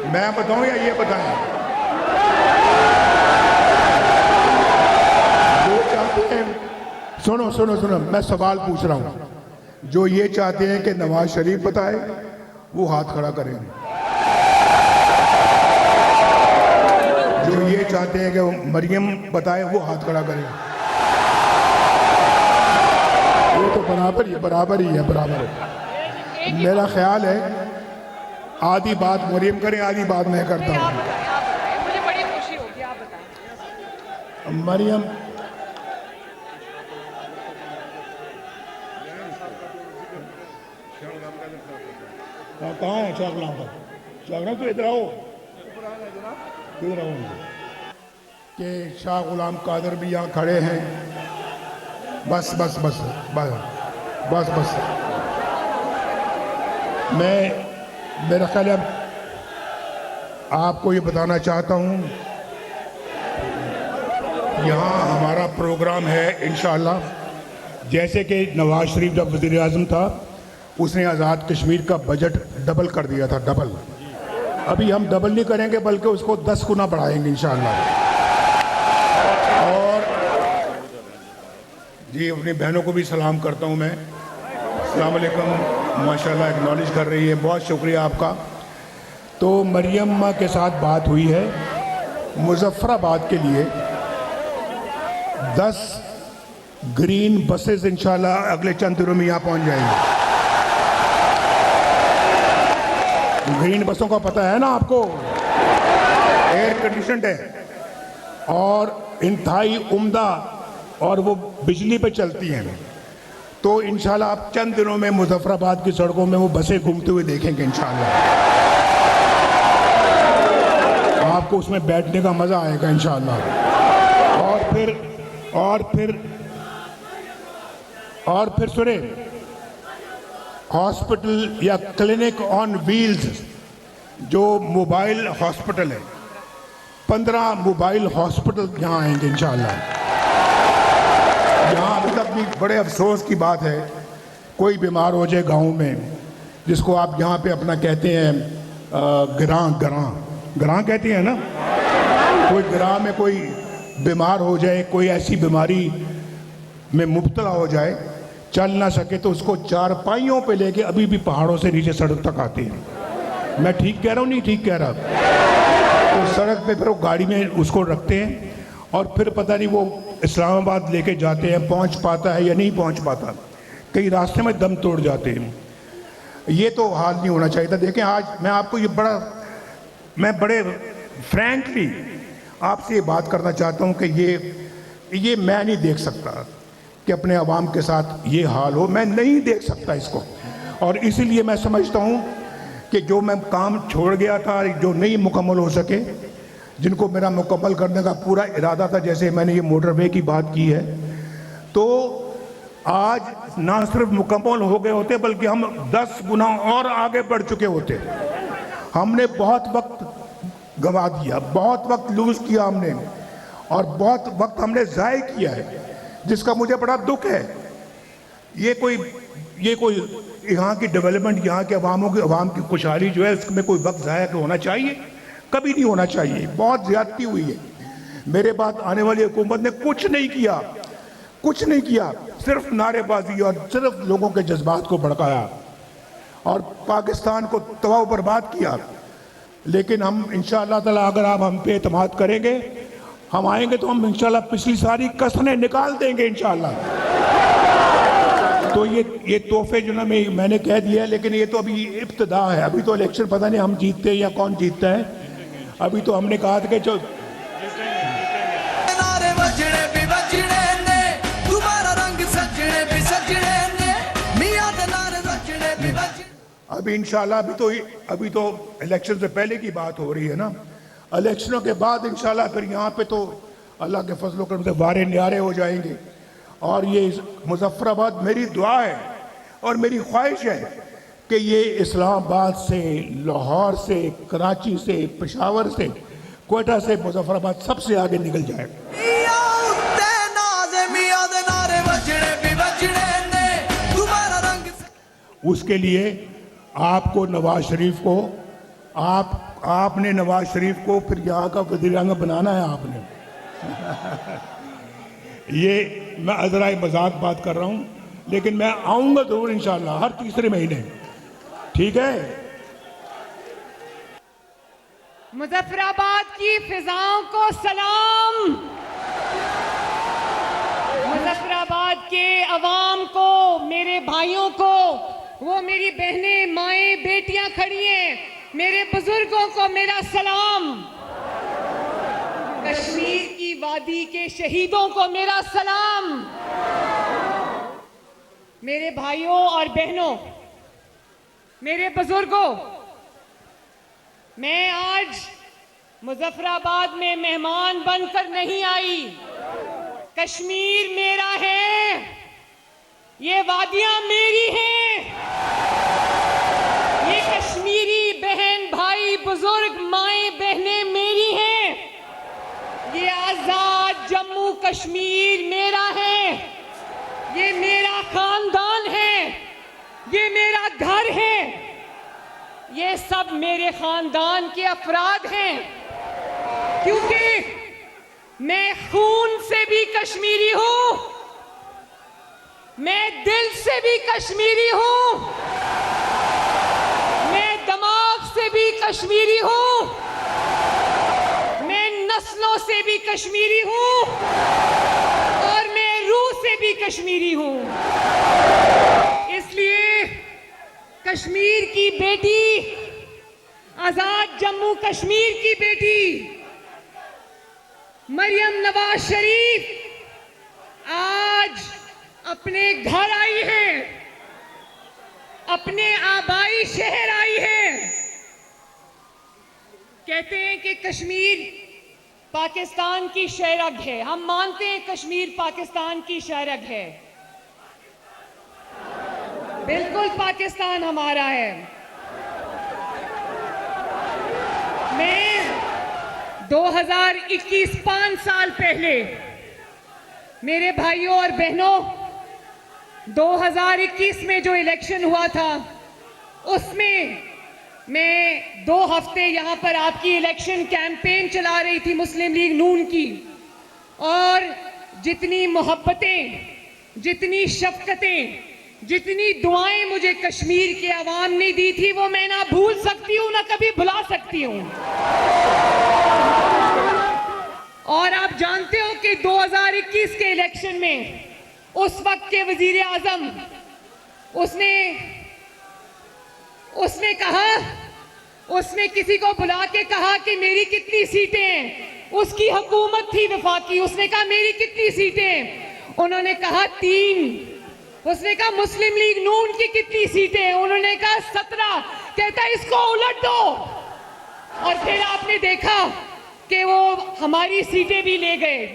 मैं बताऊं या ये बताएं? जो चाहते हैं, सुनो सुनो सुनो, मैं सवाल पूछ रहा हूं। जो ये चाहते हैं कि नवाज शरीफ बताए वो हाथ खड़ा करें। जो ये चाहते हैं कि मरियम बताए वो हाथ खड़ा करें। वो तो बराबर ही है, बराबर ही है, बराबर है। मेरा ख्याल है आधी बात मरियम करें, आधी बात मैं करता हूँ। मुझे बड़ी खुशी होगी, आप बताएं। मरियम, कहाँ है शाह गुलाम का? शाह गुलाम तो इधर आओ, इधर आओ। कि शाह गुलाम कादर भी यहाँ खड़े हैं। बस बस बस बस बस बस। मेरा ख्याल है आपको ये बताना चाहता हूँ, यहाँ हमारा प्रोग्राम है इंशाअल्लाह। जैसे कि नवाज शरीफ जब वज़ीर आज़म था, उसने आज़ाद कश्मीर का बजट डबल कर दिया था, डबल। अभी हम डबल नहीं करेंगे बल्कि उसको 10 गुना बढ़ाएंगे इंशाअल्लाह। और जी अपनी बहनों को भी सलाम करता हूँ मैं। अस्सलाम वालेकुम, माशाल्लाह एक्नॉलेज कर रही है, बहुत शुक्रिया आपका। तो मरियम माँ के साथ बात हुई है, मुजफ्फराबाद के लिए 10 ग्रीन बसेस इंशाल्लाह अगले चंद दिनों में यहाँ पहुँच जाएंगी। ग्रीन बसों का पता है ना आपको, एयर कंडीशनड है और इंतहाई उम्दा, और वो बिजली पे चलती हैं। तो इंशाल्लाह आप चंद दिनों में मुजफ्फराबाद की सड़कों में वो बसें घूमते हुए देखेंगे इंशाल्लाह। आपको उसमें बैठने का मज़ा आएगा इंशाल्लाह। और फिर सुने, हॉस्पिटल या क्लिनिक ऑन व्हील्स जो मोबाइल हॉस्पिटल है, 15 मोबाइल हॉस्पिटल यहाँ आएंगे इंशाल्लाह। यहाँ अभी तक भी बड़े अफसोस की बात है, कोई बीमार हो जाए गांव में, जिसको आप यहाँ पे अपना कहते हैं ग्रां कहते हैं ना, कोई ग्रां में कोई बीमार हो जाए, कोई ऐसी बीमारी में मुब्तला हो जाए, चल ना सके, तो उसको चारपाइयों पे लेके अभी भी पहाड़ों से नीचे सड़क तक आते हैं। मैं ठीक कह रहा हूँ, नहीं ठीक कह रहा? तो सड़क पे फिर वो गाड़ी में उसको रखते हैं और फिर पता नहीं वो इस्लामाबाद लेके जाते हैं, पहुँच पाता है या नहीं पहुँच पाता, कई रास्ते में दम तोड़ जाते हैं। ये तो हाल नहीं होना चाहिए था। देखें आज मैं आपको मैं बड़े फ्रैंकली आपसे ये बात करना चाहता हूँ कि ये मैं नहीं देख सकता कि अपने अवाम के साथ ये हाल हो, मैं नहीं देख सकता इसको। और इसीलिए मैं समझता हूँ कि जो मैं काम छोड़ गया था, जो नहीं मुकम्मल हो सके, जिनको मेरा मुकम्मल करने का पूरा इरादा था, जैसे मैंने ये मोटरवे की बात की है, तो आज ना सिर्फ मुकम्मल हो गए होते बल्कि हम 10 गुना और आगे बढ़ चुके होते। हमने बहुत वक्त गंवा दिया, बहुत वक्त लूज किया हमने, और बहुत वक्त हमने ज़ाय किया है, जिसका मुझे बड़ा दुख है। ये कोई यहाँ की डेवलपमेंट, यहाँ के अवाम की खुशहाली जो है, इसमें कोई वक्त ज़ाया होना चाहिए? कभी नहीं होना चाहिए। बहुत ज़्यादती हुई है। मेरे बाद आने वाली हुकूमत ने कुछ नहीं किया, सिर्फ नारेबाजी और सिर्फ लोगों के जज्बात को भड़काया और पाकिस्तान को तबाह बर्बाद किया। लेकिन हम इंशाअल्लाह ताला, अगर आप हम पे एतमाद करेंगे, हम आएंगे तो हम इंशाअल्लाह पिछली सारी कसरें निकाल देंगे इंशाअल्लाह। तो ये तोहफे जो ना मैंने कह दिया है, लेकिन ये तो अभी इब्तिदा है। अभी तो इलेक्शन पता नहीं हम जीतते हैं या कौन जीतता है। अभी तो हमने कहा था कि जो अभी इंशाल्लाह अभी तो इलेक्शन से पहले की बात हो रही है ना। इलेक्शनों के बाद इंशाल्लाह फिर यहाँ पे तो अल्लाह के फजल करम से वारे न्यारे हो जाएंगे। और ये मुजफ्फराबाद, मेरी दुआ है और मेरी ख्वाहिश है कि ये इस्लामाबाद से, लाहौर से, कराची से, पेशावर से, कोयटा से, मुजफ्फराबाद सबसे आगे निकल जाए। उसके लिए आपको, नवाज शरीफ को आपने नवाज शरीफ को फिर यहाँ का वज़ीर आज़म बनाना है आपने। ये मैं अजरा मजाक बात कर रहा हूँ, लेकिन मैं आऊँगा ज़रूर इंशाल्लाह हर तीसरे महीने, ठीक है। मुजफ्फराबाद की फिजाओं को सलाम, मुजफ्फराबाद के अवाम को, मेरे भाइयों को, वो मेरी बहनें, माएँ, बेटियां खड़ी हैं, मेरे बुजुर्गों को मेरा सलाम, कश्मीर की वादी के शहीदों को मेरा सलाम। मेरे भाइयों और बहनों, मेरे बुजुर्गों, मैं आज मुजफ्फराबाद में मेहमान बनकर नहीं आई। कश्मीर मेरा है, ये वादियां मेरी हैं, ये कश्मीरी बहन भाई बुजुर्ग माएं बहनें मेरी हैं, ये आजाद जम्मू कश्मीर मेरा है, ये मेरा खानदान है, ये मेरा घर है, ये सब मेरे खानदान के अफराद हैं, क्योंकि मैं खून से भी कश्मीरी हूं, मैं दिल से भी कश्मीरी हूं, मैं दिमाग से भी कश्मीरी हूं, मैं नस्लों से भी कश्मीरी हूं और मैं रूह से भी कश्मीरी हूं। इसलिए कश्मीर की बेटी, आजाद जम्मू कश्मीर की बेटी मरियम नवाज शरीफ आज अपने घर आई है, अपने आबाई शहर आई है। कहते हैं कि कश्मीर पाकिस्तान की शहरग है, हम मानते हैं कश्मीर पाकिस्तान की शहरग है, बिल्कुल पाकिस्तान हमारा है। मैं 2021 5 साल पहले, मेरे भाइयों और बहनों, 2021 में जो इलेक्शन हुआ था उसमें मैं 2 हफ्ते यहां पर आपकी इलेक्शन कैंपेन चला रही थी मुस्लिम लीग नून की, और जितनी मोहब्बतें, जितनी शफकतें, जितनी दुआएं मुझे कश्मीर के अवाम ने दी थी वो मैं ना भूल सकती हूं, ना कभी भुला सकती हूं। और आप जानते हो कि 2021 के इलेक्शन में उस वक्त के वजीर आजम, उसने कहा, उसने किसी को बुला के कहा कि मेरी कितनी सीटें हैं, उसकी हुकूमत थी वफाकी, उसने कहा मेरी कितनी सीटें, उन्होंने कहा 3, उसने कहा मुस्लिम लीग नून की कितनी सीटें हैं, उन्होंने कहा 17, कहता इसको उलट दो, और फिर आपने देखा कि वो हमारी सीटें भी ले गए।